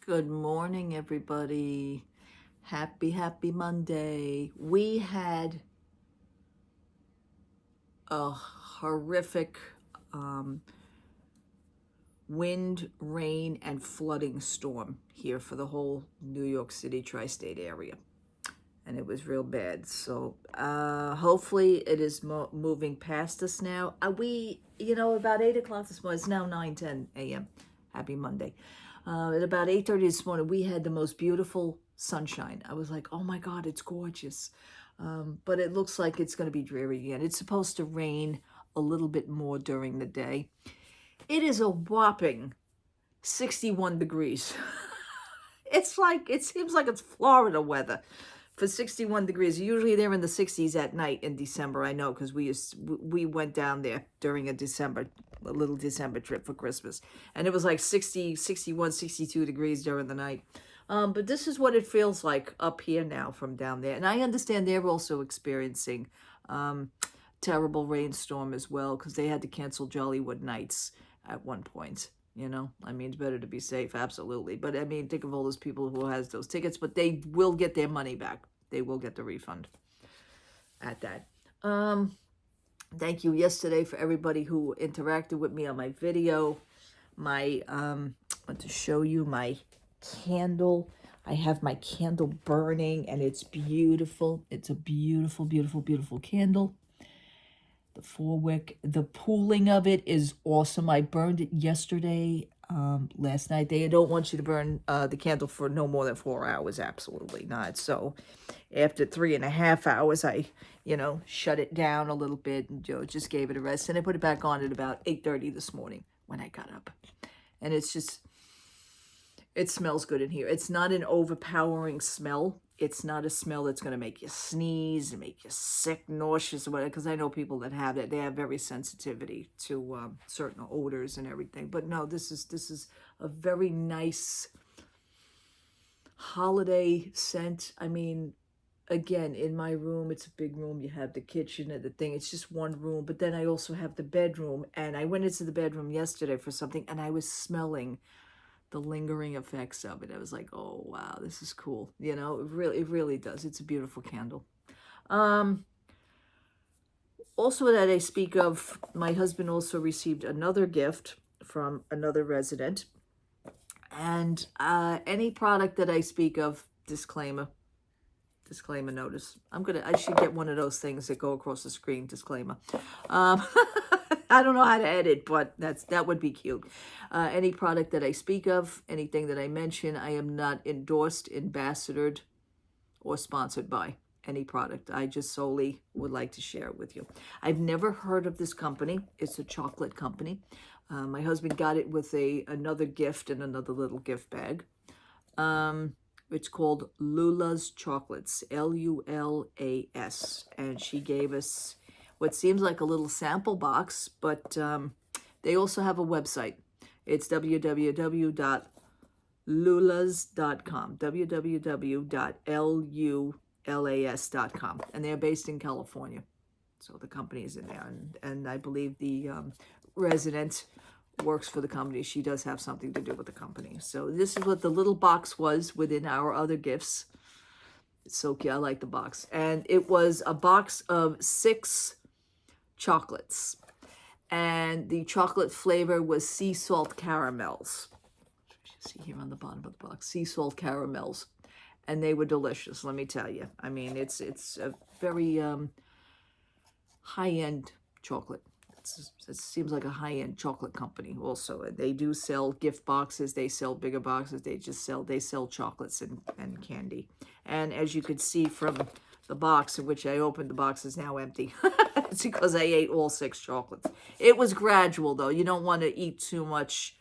Good morning, everybody. Happy Monday. We had a horrific um, wind, rain, and flooding storm here for the whole New York City tri-state area. And it was real bad. So hopefully it is moving past us now. About 8 o'clock this morning, it's now 9:10 a.m. Happy Monday. At about 8:30 this morning, we had the most beautiful sunshine. I was like, oh my God, it's gorgeous. But it looks like it's going to be dreary again. It's supposed to rain a little bit more during the day. It is a whopping 61 degrees. It seems like it's Florida weather for 61 degrees. Usually they're in the 60s at night in December. I know, because we went down there during a little December trip for Christmas, and it was like 60, 61, 62 degrees during the night. But this is what it feels like up here now from down there. And I understand they're also experiencing terrible rainstorm as well, because they had to cancel Jollywood Nights at one point. I mean, it's better to be safe, absolutely. But I mean, think of all those people who has those tickets, but they will get their money back. They will get the refund at that. Thank you yesterday for everybody who interacted with me on my video. I want to show you my candle. I have my candle burning, and it's beautiful. It's a beautiful, beautiful, beautiful candle. The 4-wick, the pooling of it is awesome. I burned it yesterday, last night. They don't want you to burn the candle for no more than 4 hours. Absolutely not. So after 3.5 hours, I, shut it down a little bit and just gave it a rest. And I put it back on at about 8:30 this morning when I got up. And it smells good in here. It's not an overpowering smell. It's not a smell that's going to make you sneeze and make you sick, nauseous, or whatever, because I know people that have it. They have very sensitivity to certain odors and everything. But no, this is a very nice holiday scent. I mean, again, in my room, it's a big room. You have the kitchen and the thing. It's just one room. But then I also have the bedroom. And I went into the bedroom yesterday for something, and I was smelling the lingering effects of it. I was like, oh wow, this is cool. It really does. It's a beautiful candle. Also that I speak of, my husband also received another gift from another resident. And any product that I speak of, disclaimer notice. I should get one of those things that go across the screen, disclaimer. I don't know how to edit, but that would be cute. Any product that I speak of, anything that I mention, I am not endorsed, ambassadored, or sponsored by any product. I just solely would like to share it with you. I've never heard of this company. It's a chocolate company. My husband got it with another gift in another little gift bag. It's called Lula's Chocolates, Lulas, and she gave us what seems like a little sample box, but they also have a website. It's www.lulas.com, www.lulas.com, and they're based in California. So the company is in there, and I believe the resident works for the company. She does have something to do with the company. So this is what the little box was within our other gifts. It's so cute. I like the box. And it was a box of 6 chocolates. And the chocolate flavor was sea salt caramels. You see here on the bottom of the box, sea salt caramels. And they were delicious, let me tell you. I mean, it's a very high-end chocolate. It seems like a high-end chocolate company also. They do sell gift boxes. They sell bigger boxes. They sell chocolates and candy. And as you could see from the box, in which I opened, the box is now empty. It's because I ate all 6 chocolates. It was gradual, though. You don't want to eat too much.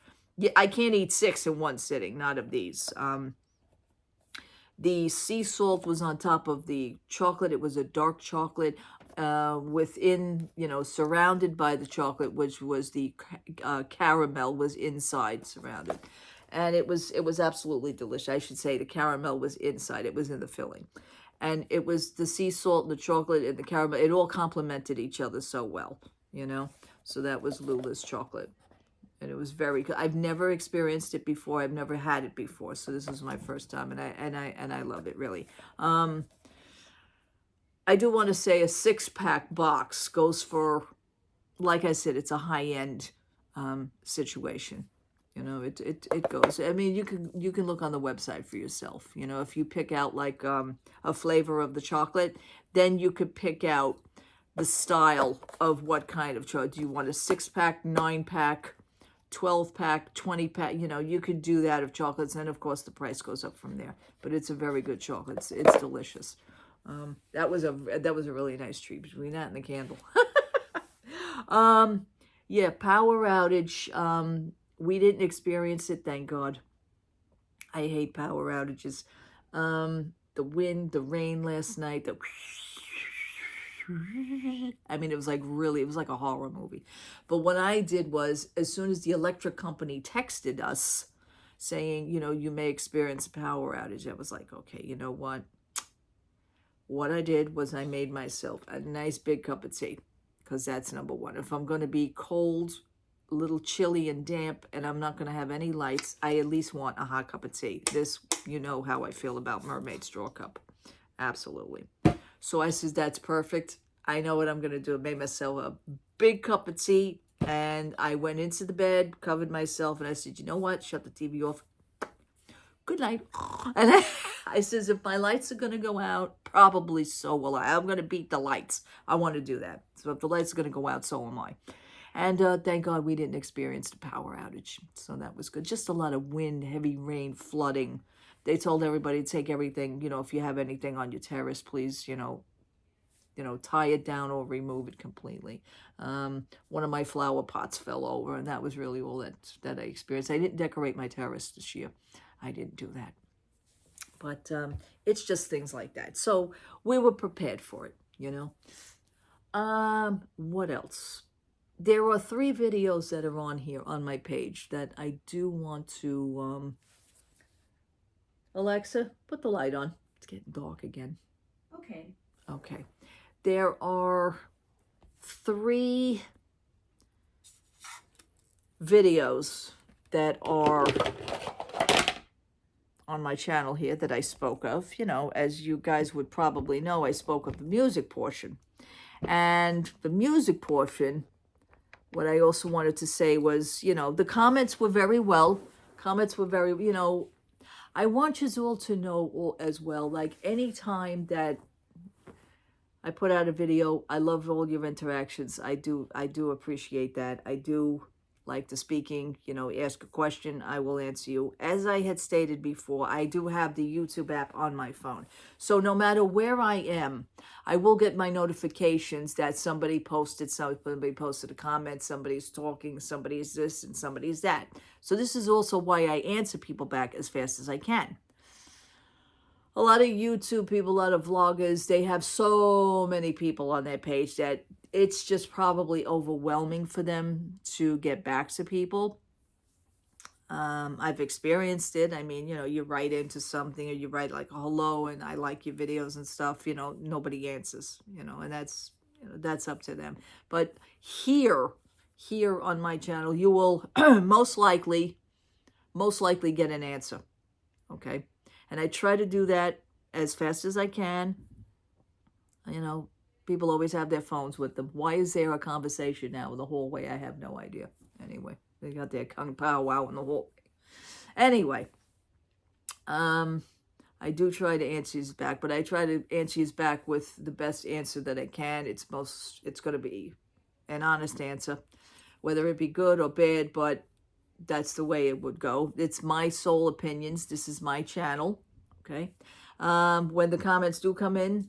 I can't eat 6 in one sitting, not of these. The sea salt was on top of the chocolate. It was a dark chocolate. Within, surrounded by the chocolate, which was the caramel was inside surrounded. And it was absolutely delicious. I should say the caramel was inside. It was in the filling. And it was the sea salt and the chocolate and the caramel. It all complemented each other so well, So that was Lula's chocolate. And it was very good. I've never experienced it before. I've never had it before. So this is my first time, and I love it really. I do want to say a 6-pack box goes for, like I said, it's a high-end situation. You know, it goes. I mean, you can look on the website for yourself. You know, if you pick out like a flavor of the chocolate, then you could pick out the style of what kind of chocolate. Do you want a 6-pack, 9-pack, 12-pack, 20-pack? You know, you could do that of chocolates, and of course the price goes up from there. But it's a very good chocolate. It's delicious. That was a really nice treat between that and the candle. Yeah, power outage. We didn't experience it, thank God. I hate power outages. The wind, the rain last night, I mean, it was like a horror movie. But what I did was, as soon as the electric company texted us saying, you know, you may experience a power outage, I was like, okay, you know what? What I did was I made myself a nice big cup of tea, because that's number one. If I'm going to be cold, a little chilly and damp, and I'm not going to have any lights, I at least want a hot cup of tea. This, you know how I feel about Mermaid Straw Cup. Absolutely. So I said, that's perfect. I know what I'm going to do. I made myself a big cup of tea, and I went into the bed, covered myself, and I said, you know what? Shut the TV off. Good night. And I says, if my lights are going to go out, probably so will I. I'm going to beat the lights. I want to do that. So if the lights are going to go out, so am I. And thank God we didn't experience the power outage. So that was good. Just a lot of wind, heavy rain, flooding. They told everybody to take everything, you know, if you have anything on your terrace, please, you know, tie it down or remove it completely. One of my flower pots fell over, and that was really all that I experienced. I didn't decorate my terrace this year. I didn't do that. But it's just things like that. So we were prepared for it, you know. What else? There are 3 videos that are on here on my page that I do want to... Alexa, put the light on. It's getting dark again. Okay. Okay. There are 3 videos that are on my channel here that I spoke of. You know, as you guys would probably know, I spoke of the music portion. And the music portion, what I also wanted to say was, you know, the comments were very well. Comments were very, you know, I want you all to know as well, like anytime that I put out a video, I love all your interactions. I do appreciate that. I do like the speaking, you know, ask a question, I will answer you. As I had stated before, I do have the YouTube app on my phone. So no matter where I am, I will get my notifications that somebody posted a comment, somebody's talking, somebody's this and somebody's that. So this is also why I answer people back as fast as I can. A lot of YouTube people, a lot of vloggers, they have so many people on their page that it's just probably overwhelming for them to get back to people. I've experienced it. I mean, you know, you write into something or you write like a hello and I like your videos and stuff, you know, nobody answers, you know, and that's, you know, that's up to them. But here on my channel, you will most likely get an answer. Okay. And I try to do that as fast as I can. You know, people always have their phones with them. Why is there a conversation now in the hallway? I have no idea. Anyway, they got their kung pow wow in the hallway. Anyway, I do try to answer his back, but I try to answer his back with the best answer that I can. It's going to be an honest answer, whether it be good or bad, but that's the way it would go. It's my sole opinions. This is my channel. Okay. When the comments do come in,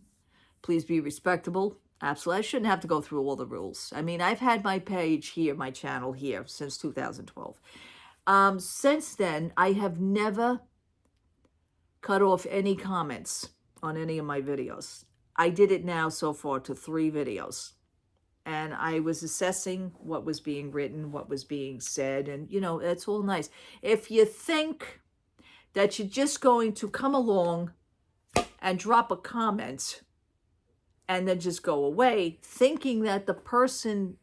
please be respectable. Absolutely. I shouldn't have to go through all the rules. I mean, I've had my page here, my channel here since 2012. Since then, I have never cut off any comments on any of my videos. I did it now so far to 3 videos. And I was assessing what was being written, what was being said, and, you know, that's all nice. If you think that you're just going to come along and drop a comment and then just go away, thinking that the person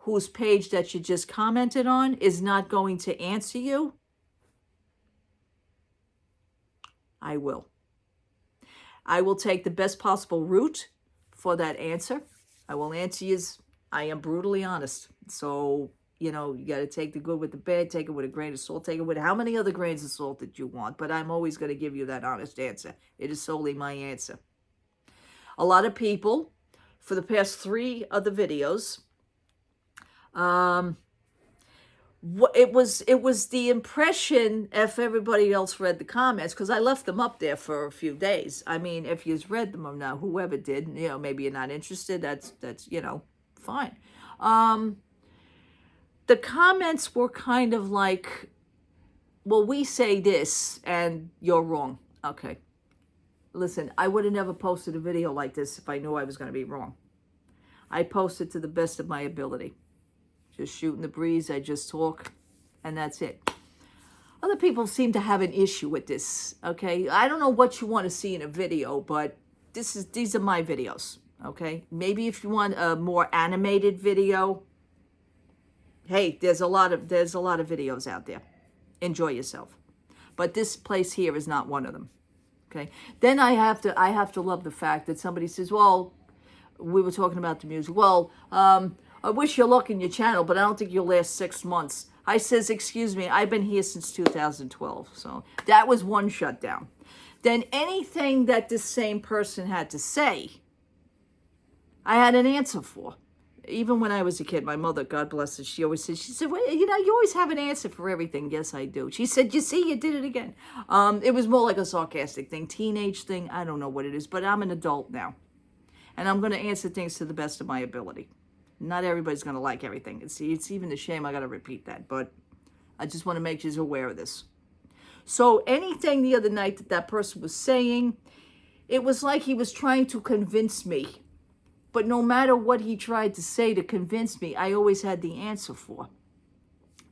whose page that you just commented on is not going to answer you, I will. I will take the best possible route for that answer. I will answer you as I am brutally honest. So, you got to take the good with the bad, take it with a grain of salt, take it with how many other grains of salt that you want. But I'm always going to give you that honest answer. It is solely my answer. A lot of people, for the past 3 other videos, it was the impression, if everybody else read the comments, because I left them up there for a few days. I mean, if you've read them or not, whoever did, maybe you're not interested, that's fine. The comments were kind of like, well, we say this and you're wrong. Okay. Listen, I would have never posted a video like this if I knew I was going to be wrong. I posted to the best of my ability. Just shooting the breeze, I just talk, and that's it. Other people seem to have an issue with this, okay? I don't know what you want to see in a video, but these are my videos, okay? Maybe if you want a more animated video, hey, there's a lot of videos out there. Enjoy yourself. But this place here is not one of them, okay? Then I have to love the fact that somebody says, well, we were talking about the music. Well, I wish you luck in your channel, but I don't think you'll last 6 months. I says, excuse me, I've been here since 2012. So that was one shutdown. Then anything that this same person had to say, I had an answer for. Even when I was a kid, my mother, God bless her, she said, well, you always have an answer for everything. Yes, I do. She said, you see, you did it again. It was more like a sarcastic thing, teenage thing. I don't know what it is, but I'm an adult now. And I'm going to answer things to the best of my ability. Not everybody's going to like everything. It's even a shame I got to repeat that, but I just want to make you aware of this. So anything the other night that person was saying, it was like he was trying to convince me. But no matter what he tried to say to convince me, I always had the answer for.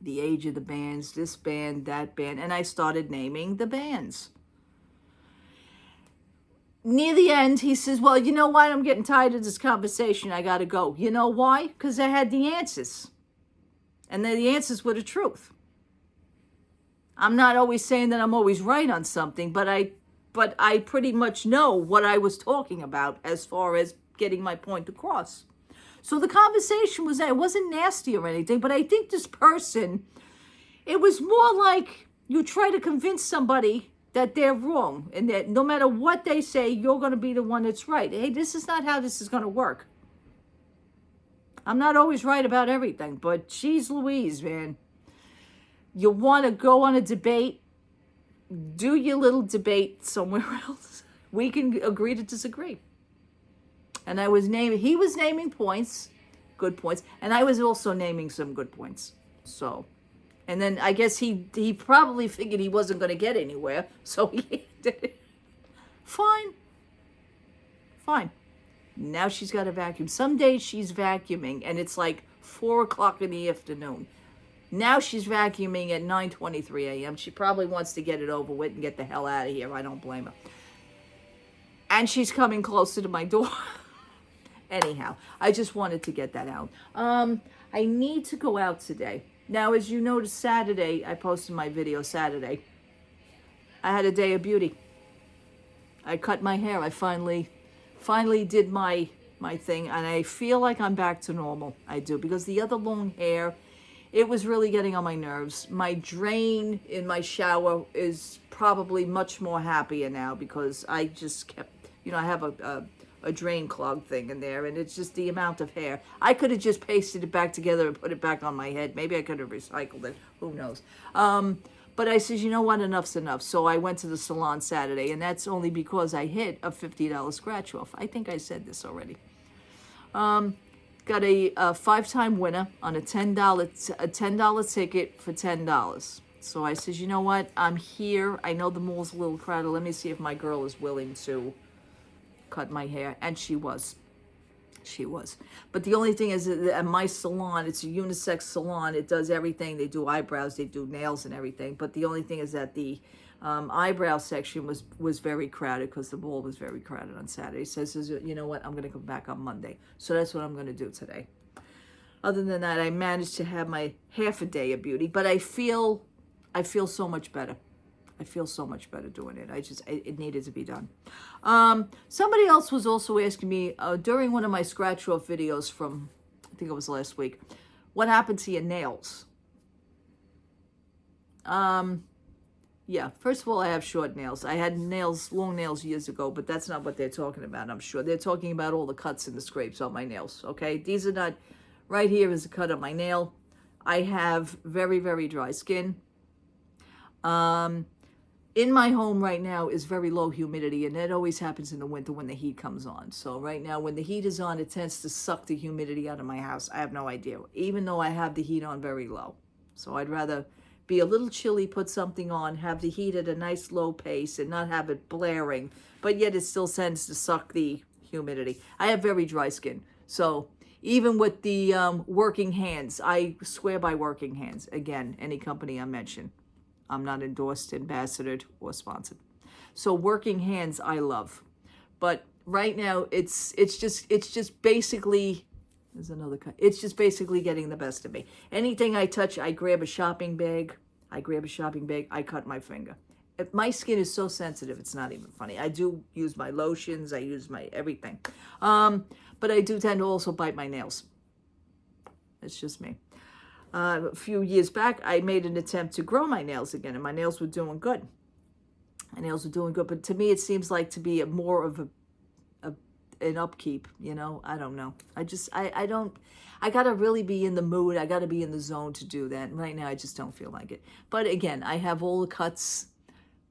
The age of the bands, this band, that band, and I started naming the bands. Near the end, he says, well, you know what? I'm getting tired of this conversation. I got to go. You know why? Because I had the answers. And the answers were the truth. I'm not always saying that I'm always right on something, but I pretty much know what I was talking about as far as getting my point across. So the conversation was that it wasn't nasty or anything, but I think this person, it was more like you try to convince somebody that they're wrong and that no matter what they say, you're going to be the one that's right. Hey, this is not how this is going to work. I'm not always right about everything, but geez Louise, man. You want to go on a debate, do your little debate somewhere else. We can agree to disagree. And he was naming points, good points, and I was also naming some good points. So, and then I guess he probably figured he wasn't going to get anywhere, so he did it. Fine. Now she's got to vacuum. Some days she's vacuuming, and it's like 4 o'clock in the afternoon. Now she's vacuuming at 9:23 a.m. She probably wants to get it over with and get the hell out of here. I don't blame her. And she's coming closer to my door. Anyhow, I just wanted to get that out. I need to go out today. Now, as you noticed, Saturday, I posted my video Saturday. I had a day of beauty. I cut my hair. I finally did my thing, and I feel like I'm back to normal. I do, because the other long hair, it was really getting on my nerves. My drain in my shower is probably much more happier now because I just kept, I have a drain clog thing in there, and it's just the amount of hair. I could have just pasted it back together and put it back on my head. Maybe I could have recycled it. Who knows? But I says, you know what? Enough's enough. So I went to the salon Saturday, and that's only because I hit a $50 scratch off. I think I said this already. Got a 5-time winner on a $10 ticket for $10. So I says, you know what? I'm here. I know the mall's a little crowded. Let me see if my girl is willing to cut my hair. And she was. But the only thing is that at my salon, it's a unisex salon. It does everything. They do eyebrows, they do nails and everything. But the only thing is that the eyebrow section was very crowded because the mall was very crowded on Saturday. So I says, you know what? I'm going to come back on Monday. So that's what I'm going to do today. Other than that, I managed to have my half a day of beauty, but I feel so much better. I feel so much better doing it. It needed to be done. Somebody else was also asking me during one of my scratch off videos from, I think it was last week, what happened to your nails? Yeah, first of all, I have short nails. I had long nails years ago, but that's not what they're talking about, I'm sure. They're talking about all the cuts and the scrapes on my nails, okay? These are not, right here is a cut on my nail. I have very, very dry skin. In my home right now is very low humidity, and that always happens in the winter when the heat comes on. So right now, when the heat is on, it tends to suck the humidity out of my house. I have no idea, even though I have the heat on very low. So I'd rather be a little chilly, put something on, have the heat at a nice low pace, and not have it blaring, but yet it still tends to suck the humidity. I have very dry skin. So even with the Working Hands, I swear by Working Hands. Again, any company I mention. I'm not endorsed, ambassadored, or sponsored. So Working Hands, I love, but right now it's just basically, there's another cut. It's just basically getting the best of me. Anything I touch, I grab a shopping bag. I cut my finger. My skin is so sensitive, it's not even funny. I do use my lotions, I use my everything, but I do tend to also bite my nails. It's just me. A few years back, I made an attempt to grow my nails again, and my nails were doing good. But to me, it seems like to be more of an upkeep, you know? I don't know. I gotta really be in the mood. I gotta be in the zone to do that. And right now, I just don't feel like it. But again, I have all the cuts.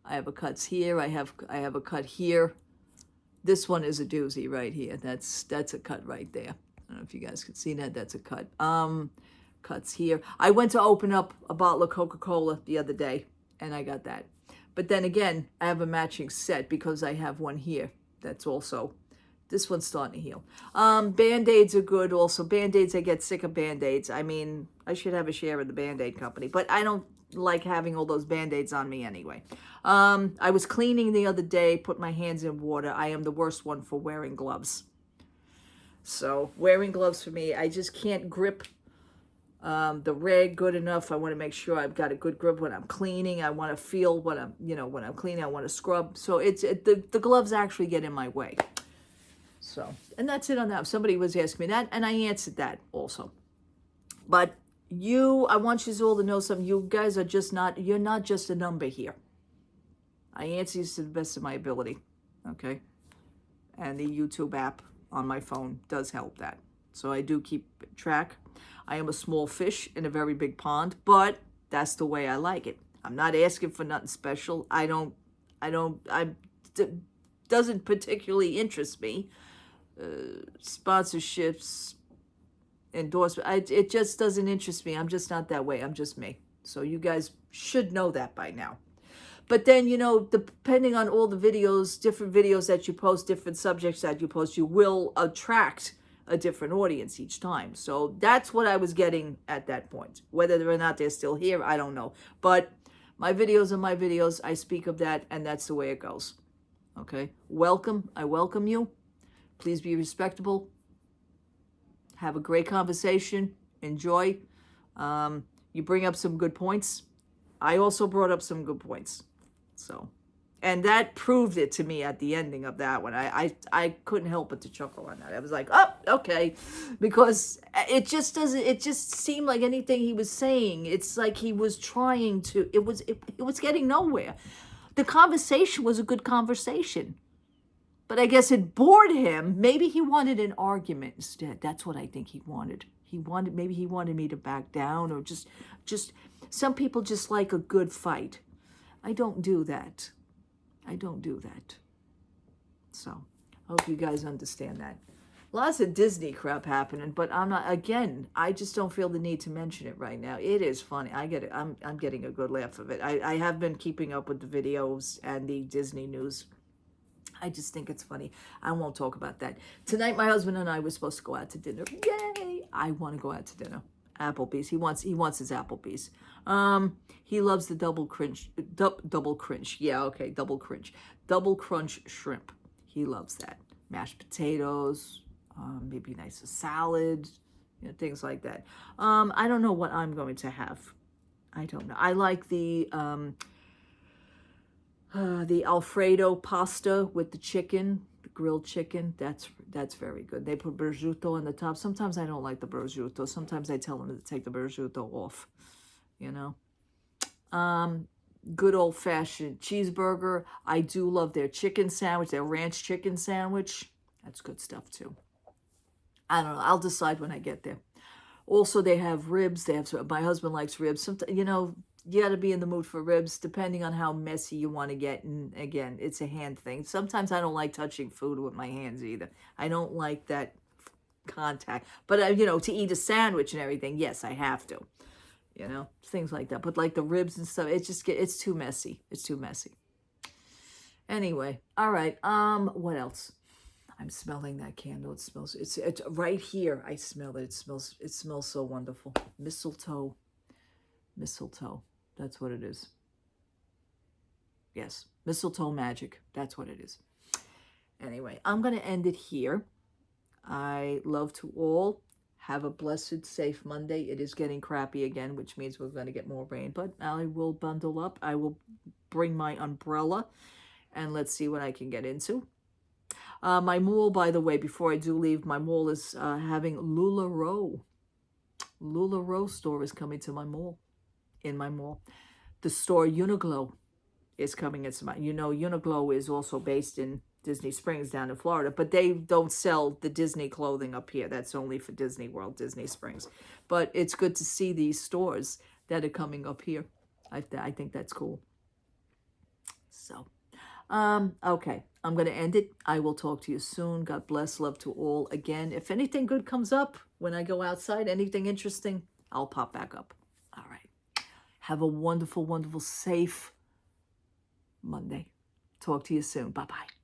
I have a cuts here. I have a cut here. This one is a doozy right here. That's a cut right there. I don't know if you guys can see that. That's a cut. Cuts here. I went to open up a bottle of Coca-Cola the other day, and I got that. But then again, I have a matching set because I have one here. That's also, this one's starting to heal. Band-Aids are good also. Band-Aids, I get sick of Band-Aids. I mean, I should have a share of the Band-Aid company, but I don't like having all those Band-Aids on me anyway. I was cleaning the other day, put my hands in water. I am the worst one for wearing gloves. So wearing gloves for me, I just can't grip the rag good enough. I want to make sure I've got a good grip when I'm cleaning. I want to feel when I'm cleaning. I want to scrub. So the gloves actually get in my way. So, and that's it on that. Somebody was asking me that, and I answered that also. But I want you all to know something. You guys are you're not just a number here. I answer you to the best of my ability, okay? And the YouTube app on my phone does help that. So I do keep track. I am a small fish in a very big pond, but that's the way I like it. I'm not asking for nothing special. Doesn't particularly interest me. Sponsorships, endorsement, it just doesn't interest me. I'm just not that way. I'm just me. So you guys should know that by now. But then, depending on all the videos, different videos that you post, different subjects that you post, you will attract a different audience each time. So that's what I was getting at that point. Whether or not they're still here, I don't know. But my videos are my videos. I speak of that, and that's the way it goes. Okay? Welcome. I welcome you. Please be respectable. Have a great conversation. Enjoy. You bring up some good points. I also brought up some good points. So, and that proved it to me at the ending of that one. I couldn't help but to chuckle on that. I was like, oh, okay. Because it just seemed like anything he was saying, it's like he was trying to, it was getting nowhere. The conversation was a good conversation. But I guess it bored him. Maybe he wanted an argument instead. That's what I think he wanted. Maybe he wanted me to back down, or just some people just like a good fight. I don't do that. So I hope you guys understand that. Lots of Disney crap happening, but I just don't feel the need to mention it right now. It is funny. I get it. I'm getting a good laugh of it. I have been keeping up with the videos and the Disney news. I just think it's funny. I won't talk about that. Tonight, my husband and I were supposed to go out to dinner. Yay! I want to go out to dinner. Applebee's. He wants his Applebee's. He loves the double crunch. Yeah, okay, double crunch. Double crunch shrimp. He loves that. Mashed potatoes, maybe nice salad, you know, things like that. I don't know what I'm going to have. I don't know. I like the Alfredo pasta with the chicken, the grilled chicken. That's very good. They put prosciutto on the top. Sometimes I don't like the prosciutto. Sometimes I tell them to take the prosciutto off. You know. Good old fashioned cheeseburger. I do love their chicken sandwich, their ranch chicken sandwich. That's good stuff too. I don't know. I'll decide when I get there. Also, they have ribs. They have, my husband likes ribs. Sometimes, you know, you got to be in the mood for ribs, depending on how messy you want to get. And again, it's a hand thing. Sometimes I don't like touching food with my hands either. I don't like that contact. But you know, to eat a sandwich and everything, yes, I have to. You know, things like that. But like the ribs and stuff, it's too messy. It's too messy. Anyway, all right. What else? I'm smelling that candle. It smells, it's right here. I smell it. It smells so wonderful. Mistletoe. Mistletoe. That's what it is. Yes. Mistletoe magic. That's what it is. Anyway, I'm going to end it here. I love to all. Have a blessed, safe Monday. It is getting crappy again, which means we're going to get more rain. But I will bundle up. I will bring my umbrella. And let's see what I can get into. My mall, by the way, before I do leave, my mall is having LuLaRoe. LuLaRoe store is coming to my mall, in my mall. The store Uniqlo is coming into my, you know, Uniqlo is also based in Disney Springs down in Florida, but they don't sell the Disney clothing up here. That's only for Disney World, Disney Springs. But it's good to see these stores that are coming up here. I think that's cool. So, okay. I'm going to end it. I will talk to you soon. God bless. Love to all. Again, if anything good comes up when I go outside, anything interesting, I'll pop back up. All right. Have a wonderful, wonderful, safe Monday. Talk to you soon. Bye-bye.